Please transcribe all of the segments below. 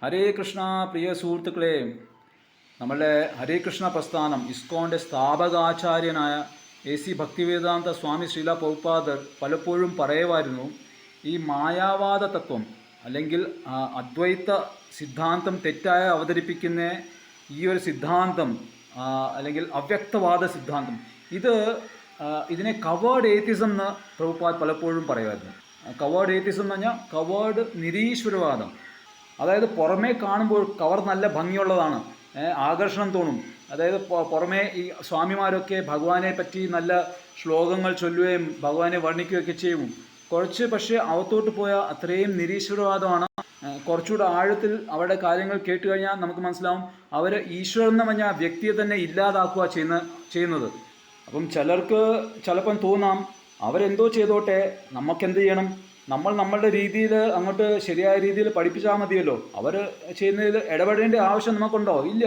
ഹരേ കൃഷ്ണ. പ്രിയ സുഹൃത്തുക്കളെ, നമ്മളുടെ ഹരേ കൃഷ്ണ പ്രസ്ഥാനം ഇസ്കോൻ്റെ സ്ഥാപകാചാര്യനായ AC ഭക്തിവേദാന്ത സ്വാമി ശ്രീല പ്രഭുപാദർ പലപ്പോഴും പറയുമായിരുന്നു, ഈ മായാവാദ തത്വം അല്ലെങ്കിൽ അദ്വൈത സിദ്ധാന്തം തെറ്റായി അവതരിപ്പിക്കുന്ന ഈ ഒരു സിദ്ധാന്തം അല്ലെങ്കിൽ അവ്യക്തവാദ സിദ്ധാന്തം ഇതിനെ കവേർഡ് ഏത്തിസം എന്ന് പ്രഭുപാദ് പലപ്പോഴും പറയുമായിരുന്നു. കവേർഡ് ഏത്തിസം എന്ന് പറഞ്ഞാൽ കവേർഡ് നിരീശ്വരവാദം. അതായത് പുറമേ കാണുമ്പോൾ കവർ നല്ല ഭംഗിയുള്ളതാണ്, ആകർഷണം തോന്നും. അതായത് പുറമേ ഈ സ്വാമിമാരൊക്കെ ഭഗവാനെ പറ്റി നല്ല ശ്ലോകങ്ങൾ ചൊല്ലുകയും ഭഗവാനെ വർണ്ണിക്കുകയൊക്കെ ചെയ്യും. പക്ഷേ അകത്തോട്ട് പോയാൽ അത്രയും നിരീശ്വരവാദമാണ്. കുറച്ചുകൂടെ ആഴത്തിൽ അവരുടെ കാര്യങ്ങൾ കേട്ട് കഴിഞ്ഞാൽ നമുക്ക് മനസ്സിലാവും, അവർ ഈശ്വരൻ എന്ന് പറഞ്ഞാൽ വ്യക്തിയെ തന്നെ ഇല്ലാതാക്കുക ചെയ്യുന്നത്. അപ്പം ചിലർക്ക് ചിലപ്പം തോന്നാം, അവരെന്തോ ചെയ്തോട്ടെ, നമുക്കെന്ത് ചെയ്യണം, നമ്മളുടെ രീതിയിൽ അങ്ങോട്ട് ശരിയായ രീതിയിൽ പഠിപ്പിച്ചാൽ മതിയല്ലോ, അവർ ചെയ്യുന്നതിൽ ഇടപെടേണ്ട ആവശ്യം നമുക്കുണ്ടോ, ഇല്ല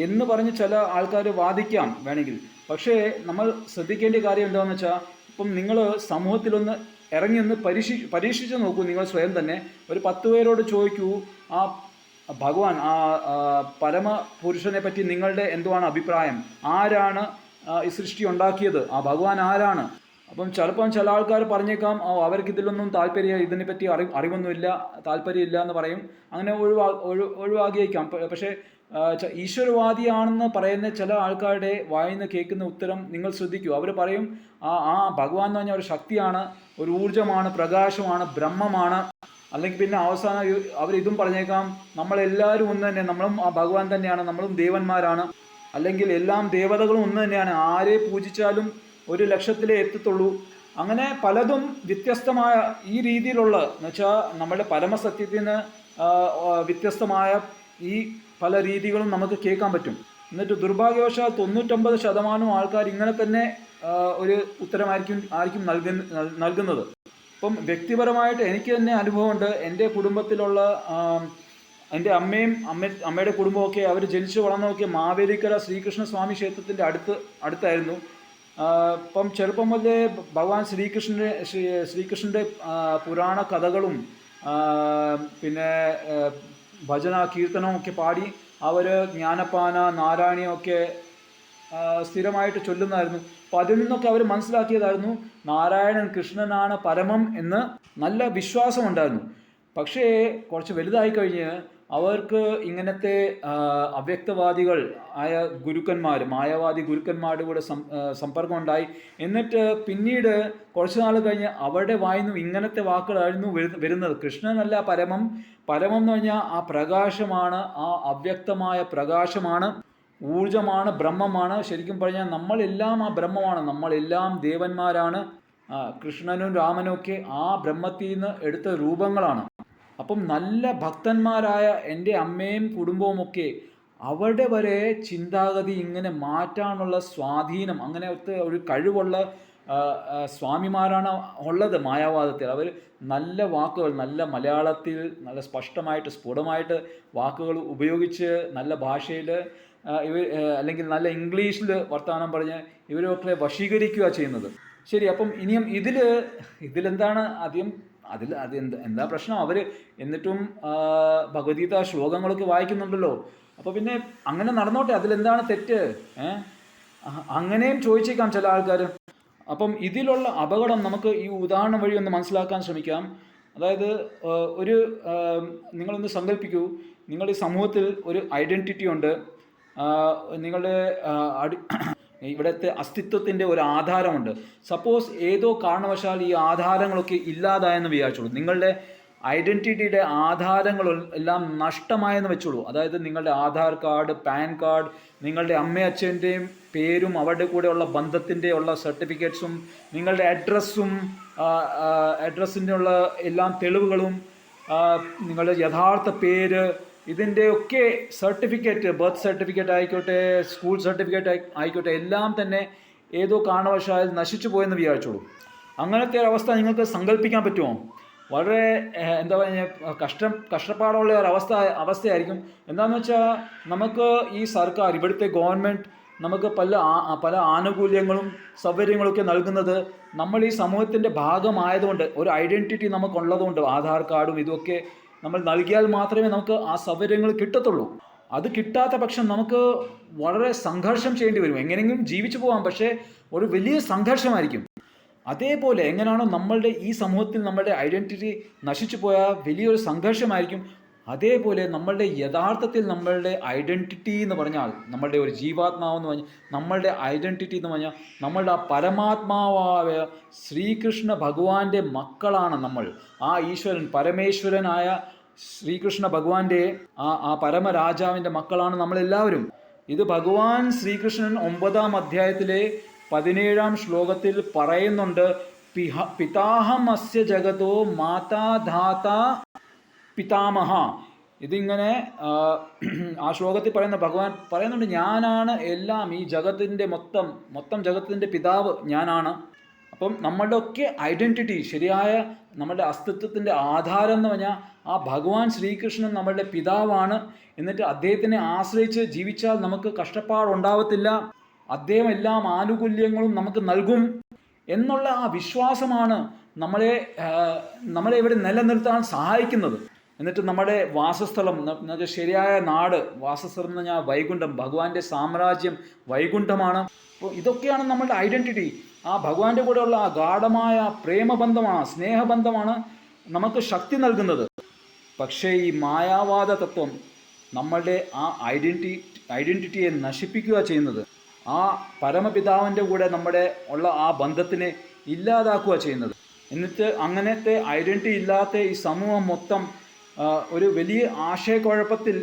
എന്ന് പറഞ്ഞ് ചില ആൾക്കാർ വാദിക്കാം വേണമെങ്കിൽ. പക്ഷേ നമ്മൾ ശ്രദ്ധിക്കേണ്ട കാര്യം എന്താണെന്ന് വെച്ചാൽ, ഇപ്പം നിങ്ങൾ സമൂഹത്തിലൊന്ന് ഇറങ്ങി ഒന്ന് പരീക്ഷിച്ച് നോക്കൂ. നിങ്ങൾ സ്വയം തന്നെ ഒരു 10 പേരോട് ചോദിക്കൂ, ആ ഭഗവാൻ, ആ പരമപുരുഷനെ പറ്റി നിങ്ങളുടെ എന്തുവാണ് അഭിപ്രായം, ആരാണ് ഈ സൃഷ്ടി ഉണ്ടാക്കിയത്, ആ ഭഗവാൻ ആരാണ്. അപ്പം ചിലപ്പം ചില ആൾക്കാർ പറഞ്ഞേക്കാം, അവർക്ക് ഇതിലൊന്നും താല്പര്യം, ഇതിനെപ്പറ്റി അറിവൊന്നുമില്ല, താല്പര്യമില്ല എന്ന് പറയും. അങ്ങനെ ഒഴിവാക്കിയേക്കാം. പക്ഷേ ഈശ്വരവാദിയാണെന്ന് പറയുന്ന ചില ആൾക്കാരുടെ വായിൽ നിന്ന് കേൾക്കുന്ന ഉത്തരം നിങ്ങൾ ശ്രദ്ധിക്കൂ. അവർ പറയും, ആ ഭഗവാൻ എന്ന് പറഞ്ഞാൽ ഒരു ശക്തിയാണ്, ഒരു ഊർജ്ജമാണ്, പ്രകാശമാണ്, ബ്രഹ്മമാണ്. അല്ലെങ്കിൽ പിന്നെ അവസാനം അവരിതും പറഞ്ഞേക്കാം, നമ്മളെല്ലാവരും ഒന്ന് തന്നെ, നമ്മളും ആ ഭഗവാൻ തന്നെയാണ്, നമ്മളും ദേവന്മാരാണ്, അല്ലെങ്കിൽ എല്ലാം ദേവതകളും ഒന്ന് തന്നെയാണ്, ആരെ പൂജിച്ചാലും 1,00,000 എത്തത്തുള്ളൂ. അങ്ങനെ പലതും വ്യത്യസ്തമായ ഈ രീതിയിലുള്ള എന്നുവെച്ചാൽ നമ്മുടെ പരമസത്യത്തിന് വ്യത്യസ്തമായ ഈ പല രീതികളും നമുക്ക് കേൾക്കാൻ പറ്റും. എന്നിട്ട് ദുർഭാഗ്യവശാൽ 99% ആൾക്കാർ ഇങ്ങനെ തന്നെ ഒരു ഉത്തരമായിരിക്കും നൽകുന്നത്. ഇപ്പം വ്യക്തിപരമായിട്ട് എനിക്ക് തന്നെ അനുഭവമുണ്ട്. എൻ്റെ കുടുംബത്തിലുള്ള എൻ്റെ അമ്മയുടെ കുടുംബമൊക്കെ അവർ ജനിച്ചു വളർന്നതൊക്കെ മാവേലിക്കര ശ്രീകൃഷ്ണ സ്വാമി ക്ഷേത്രത്തിൻ്റെ അടുത്തായിരുന്നു. ഇപ്പം ചെറുപ്പം മുതലേ ഭഗവാൻ ശ്രീകൃഷ്ണൻ്റെ പുരാണ കഥകളും പിന്നെ ഭജന കീർത്തനവും ഒക്കെ പാടി അവർ ജ്ഞാനപ്പാന നാരായണിയൊക്കെ സ്ഥിരമായിട്ട് ചൊല്ലുന്നതായിരുന്നു. അപ്പോൾ അതിൽ നിന്നൊക്കെ അവർ മനസ്സിലാക്കിയതായിരുന്നു, നാരായണൻ കൃഷ്ണനാണ് പരമം എന്ന് നല്ല വിശ്വാസമുണ്ടായിരുന്നു. പക്ഷേ കുറച്ച് വലുതായി കഴിഞ്ഞ് അവർക്ക് ഇങ്ങനത്തെ അവ്യക്തവാദികൾ ആയ ഗുരുക്കന്മാർ, മായാവാദി ഗുരുക്കന്മാരുടെ കൂടെ സമ്പർക്കം ഉണ്ടായി. എന്നിട്ട് പിന്നീട് കുറച്ച് നാൾ കഴിഞ്ഞ് അവരുടെ വായിന്നും ഇങ്ങനത്തെ വാക്കുകളായിരുന്നു വരുന്നത്. കൃഷ്ണനല്ല പരമം, പരമം എന്ന് പറഞ്ഞാൽ ആ പ്രകാശമാണ്, ആ അവ്യക്തമായ പ്രകാശമാണ്, ഊർജമാണ്, ബ്രഹ്മമാണ്. ശരിക്കും പറഞ്ഞാൽ നമ്മളെല്ലാം ആ ബ്രഹ്മമാണ്, നമ്മളെല്ലാം ദേവന്മാരാണ്. കൃഷ്ണനും രാമനും ഒക്കെ ആ ബ്രഹ്മത്തിൽ നിന്ന് എടുത്ത രൂപങ്ങളാണ്. അപ്പം നല്ല ഭക്തന്മാരായ എൻ്റെ അമ്മയും കുടുംബവുമൊക്കെ അവരുടെ വരെ ചിന്താഗതി ഇങ്ങനെ മാറ്റാനുള്ള സ്വാധീനം, അങ്ങനത്തെ ഒരു കഴിവുള്ള സ്വാമിമാരാണ് ഉള്ളത് മായാവാദത്തിൽ. അവർ നല്ല വാക്കുകൾ, നല്ല മലയാളത്തിൽ നല്ല സ്പഷ്ടമായിട്ട് സ്ഫുടമായിട്ട് വാക്കുകൾ ഉപയോഗിച്ച് നല്ല ഭാഷയിൽ അല്ലെങ്കിൽ നല്ല ഇംഗ്ലീഷിൽ വർത്തമാനം പറഞ്ഞ് ഇവരൊക്കെ വശീകരിക്കുക ചെയ്യുന്നത്. ശരി, അപ്പം ഇനിയും ഇതിലെന്താണ് എന്താ പ്രശ്നം? അവർ എന്നിട്ടും ഭഗവത്ഗീത ശ്ലോകങ്ങളൊക്കെ വായിക്കുന്നുണ്ടല്ലോ. അപ്പോൾ പിന്നെ അങ്ങനെ നടന്നോട്ടെ, അതിലെന്താണ് തെറ്റ്? അങ്ങനെയും ചോദിച്ചേക്കാം ചില ആൾക്കാർ. അപ്പം ഇതിലുള്ള അപകടം നമുക്ക് ഈ ഉദാഹരണം വഴി ഒന്ന് മനസ്സിലാക്കാൻ ശ്രമിക്കാം. അതായത് നിങ്ങളൊന്ന് സങ്കല്പിക്കൂ, നിങ്ങളുടെ സമൂഹത്തിൽ ഒരു ഐഡൻറ്റിറ്റി ഉണ്ട്, നിങ്ങളുടെ ഇവിടുത്തെ അസ്തിത്വത്തിൻ്റെ ഒരു ആധാരമുണ്ട്. സപ്പോസ് ഏതോ കാരണവശാൽ ഈ ആധാരങ്ങളൊക്കെ ഇല്ലാതായെന്ന് വിചാരിച്ചോളൂ, നിങ്ങളുടെ ഐഡൻറ്റിറ്റിയുടെ ആധാരങ്ങൾ എല്ലാം നഷ്ടമായെന്ന് വെച്ചോളൂ. അതായത് നിങ്ങളുടെ ആധാർ കാർഡ്, പാൻ കാർഡ്, നിങ്ങളുടെ അമ്മയച്ഛൻ്റെയും പേരും അവരുടെ കൂടെയുള്ള ബന്ധത്തിൻ്റെ ഉള്ള സർട്ടിഫിക്കറ്റ്സും, നിങ്ങളുടെ അഡ്രസ്സിൻ്റെ ഉള്ള എല്ലാം തെളിവുകളും, നിങ്ങളുടെ യഥാർത്ഥ പേര്, ഇതിൻ്റെയൊക്കെ സർട്ടിഫിക്കറ്റ്, ബർത്ത് സർട്ടിഫിക്കറ്റ് ആയിക്കോട്ടെ, സ്കൂൾ സർട്ടിഫിക്കറ്റ് ആയിക്കോട്ടെ, എല്ലാം തന്നെ ഏതോ കാരണവശാൽ നശിച്ചു പോയെന്ന് വിചാരിച്ചോളൂ. അങ്ങനത്തെ ഒരവസ്ഥ നിങ്ങൾക്ക് സങ്കല്പിക്കാൻ പറ്റുമോ? വളരെ എന്താ പറയുക, കഷ്ടപ്പാടുള്ള ഒരു അവസ്ഥയായിരിക്കും. എന്താണെന്ന് വെച്ചാൽ, നമുക്ക് ഈ സർക്കാർ, ഇവിടുത്തെ ഗവൺമെൻറ് നമുക്ക് പല ആനുകൂല്യങ്ങളും സൗകര്യങ്ങളൊക്കെ നൽകുന്നത് നമ്മൾ ഈ സമൂഹത്തിൻ്റെ ഭാഗമായതുകൊണ്ട്, ഒരു ഐഡൻറ്റിറ്റി നമുക്കുള്ളതുകൊണ്ട്, ആധാർ കാർഡും ഇതൊക്കെ നമ്മൾ നൽകിയാൽ മാത്രമേ നമുക്ക് ആ സൗകര്യങ്ങൾ കിട്ടത്തുള്ളൂ. അത് കിട്ടാത്ത പക്ഷം നമുക്ക് വളരെ സംഘർഷം ചെയ്യേണ്ടി വരും. എങ്ങനെയെങ്കിലും ജീവിച്ചു പോകാം, പക്ഷേ ഒരു വലിയ സംഘർഷമായിരിക്കും. അതേപോലെ എങ്ങനെയാണോ നമ്മളുടെ ഈ സമൂഹത്തിൽ നമ്മളുടെ ഐഡൻറ്റിറ്റി നശിച്ചു പോയാൽ വലിയൊരു സംഘർഷമായിരിക്കും, അതേപോലെ നമ്മളുടെ യഥാർത്ഥത്തിൽ നമ്മളുടെ ഐഡൻറ്റിറ്റി എന്ന് പറഞ്ഞാൽ, നമ്മളുടെ ഒരു ജീവാത്മാവെന്ന് പറഞ്ഞാൽ, നമ്മളുടെ ഐഡൻറ്റിറ്റി എന്ന് പറഞ്ഞാൽ നമ്മളുടെ ആ പരമാത്മാവായ ശ്രീകൃഷ്ണ ഭഗവാന്റെ മക്കളാണ് നമ്മൾ. ആ ഈശ്വരൻ, പരമേശ്വരനായ ശ്രീകൃഷ്ണ ഭഗവാന്റെ ആ പരമരാജാവിൻ്റെ മക്കളാണ് നമ്മളെല്ലാവരും. ഇത് ഭഗവാൻ ശ്രീകൃഷ്ണൻ 9-ാം അധ്യായത്തിലെ 17-ാം ശ്ലോകത്തിൽ പറയുന്നുണ്ട്. പിതാഹമസ്യ ജഗതോ മാതാ ധാത പിതാമഹ. ഇതിങ്ങനെ ആ ശ്ലോകത്തിൽ പറയുന്ന ഭഗവാൻ പറയുന്നുണ്ട്, ഞാനാണ് എല്ലാം, ഈ ജഗത്തിൻ്റെ മൊത്തം ജഗത്തിൻ്റെ പിതാവ് ഞാനാണ്. അപ്പം നമ്മളുടെ ഒക്കെ ഐഡൻറ്റിറ്റി, ശരിയായ നമ്മളുടെ അസ്തിത്വത്തിൻ്റെ ആധാരം എന്ന് പറഞ്ഞാൽ ആ ഭഗവാൻ ശ്രീകൃഷ്ണൻ നമ്മളുടെ പിതാവാണ്. എന്നിട്ട് അദ്ദേഹത്തിനെ ആശ്രയിച്ച് ജീവിച്ചാൽ നമുക്ക് കഷ്ടപ്പാടുണ്ടാവത്തില്ല, അദ്ദേഹം എല്ലാ ആനുകൂല്യങ്ങളും നമുക്ക് നൽകും എന്നുള്ള ആ വിശ്വാസമാണ് നമ്മളെ ഇവിടെ നിലനിർത്താൻ സഹായിക്കുന്നത്. എന്നിട്ട് നമ്മുടെ വാസസ്ഥലം എന്നുവെച്ചാൽ ശരിയായ നാട്, വാസസ്ഥലം എന്ന് പറഞ്ഞാൽ വൈകുണ്ഠം, ഭഗവാന്റെ സാമ്രാജ്യം വൈകുണ്ഠമാണ്. അപ്പോൾ ഇതൊക്കെയാണ് നമ്മളുടെ ഐഡൻറ്റിറ്റി. ആ ഭഗവാന്റെ കൂടെയുള്ള ആ ഗാഢമായ പ്രേമബന്ധമാണ്, സ്നേഹബന്ധമാണ് നമുക്ക് ശക്തി നൽകുന്നത്. പക്ഷേ ഈ മായാവാദ തത്വം നമ്മളുടെ ആ ഐഡൻറ്റിറ്റിയെ നശിപ്പിക്കുക ചെയ്യുന്നത്. ആ പരമപിതാവിൻ്റെ കൂടെ നമ്മുടെ ഉള്ള ആ ബന്ധത്തിനെ ഇല്ലാതാക്കുക ചെയ്യുന്നത്. എന്നിട്ട് അങ്ങനത്തെ ഐഡൻറ്റിറ്റി ഇല്ലാത്ത ഈ സമൂഹം മൊത്തം ഒരു വലിയ ആശയക്കുഴപ്പത്തിൽ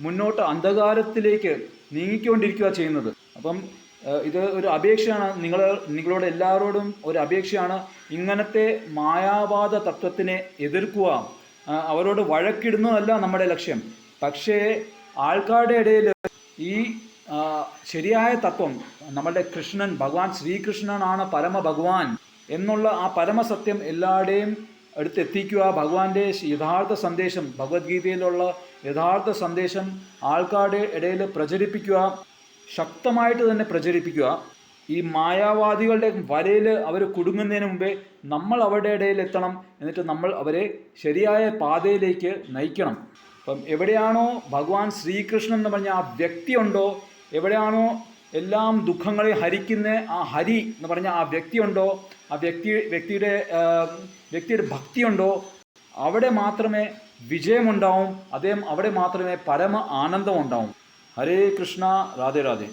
മുന്നോട്ട് അന്ധകാരത്തിലേക്ക് നീങ്ങിക്കൊണ്ടിരിക്കുക ചെയ്യുന്നത്. അപ്പം ഇത് ഒരു അപേക്ഷയാണ്, നിങ്ങളോട് എല്ലാവരോടും ഒരു അപേക്ഷയാണ്. ഇങ്ങനത്തെ മായാവാദ തത്വത്തിനെ എതിർക്കുക. അവരോട് വഴക്കിടുന്നതല്ല നമ്മുടെ ലക്ഷ്യം. പക്ഷേ ആൾക്കാരുടെ ഇടയിൽ ഈ ശരിയായ തത്വം, നമ്മളുടെ കൃഷ്ണൻ, ഭഗവാൻ ശ്രീകൃഷ്ണനാണ് പരമഭഗവാൻ എന്നുള്ള ആ പരമസത്യം എല്ലാവരുടെയും അടുത്തെത്തിക്കുക. ഭഗവാന്റെ യഥാർത്ഥ സന്ദേശം, ഭഗവത്ഗീതയിലുള്ള യഥാർത്ഥ സന്ദേശം ആൾക്കാരുടെ ഇടയിൽ പ്രചരിപ്പിക്കുക, ശക്തമായിട്ട് തന്നെ പ്രചരിപ്പിക്കുക. ഈ മായാവാദികളുടെ വലയിൽ അവർ കുടുങ്ങുന്നതിന് മുമ്പേ നമ്മൾ അവരുടെ ഇടയിൽ എത്തണം. എന്നിട്ട് നമ്മൾ അവരെ ശരിയായ പാതയിലേക്ക് നയിക്കണം. അപ്പം എവിടെയാണോ ഭഗവാൻ ശ്രീകൃഷ്ണൻ എന്ന് പറഞ്ഞ ആ വ്യക്തി ഉണ്ടോ, എവിടെയാണോ എല്ലാം ദുഃഖങ്ങളെ ഹരിക്കുന്ന ആ ഹരി എന്ന് പറഞ്ഞ ആ വ്യക്തി ഉണ്ടോ, ആ വ്യക്തിയുടെ ഭക്തിയുണ്ടോ, അവിടെ മാത്രമേ വിജയമുണ്ടാവും. അവിടെ മാത്രമേ പരമ ആനന്ദം ഉണ്ടാവും. ഹരേ കൃഷ്ണ, രാധേ രാധേ.